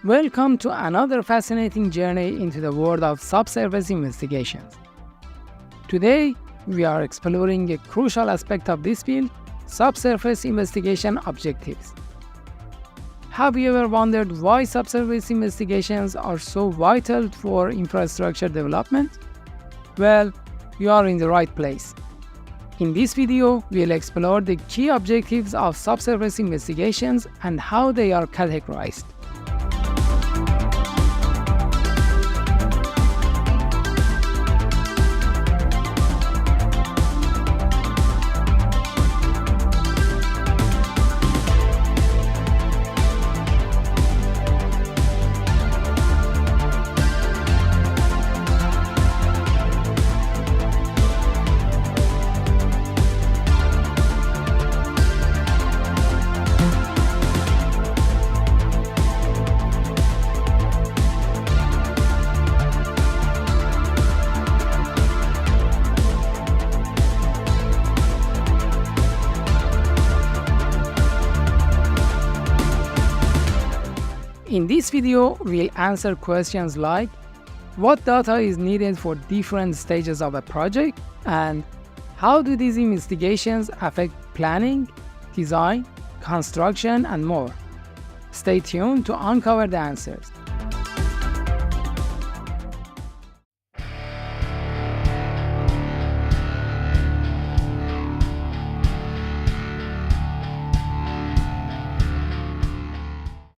Welcome to another fascinating journey into the world of subsurface investigations. Today, we are exploring a crucial aspect of this field, subsurface investigation objectives. Have you ever wondered why subsurface investigations are so vital for infrastructure development? Well, you are in the right place. In this video, we'll explore the key objectives of subsurface investigations and how they are categorized. In this video, we'll answer questions like what data is needed for different stages of a project and how do these investigations affect planning, design, construction, and more. Stay tuned to uncover the answers.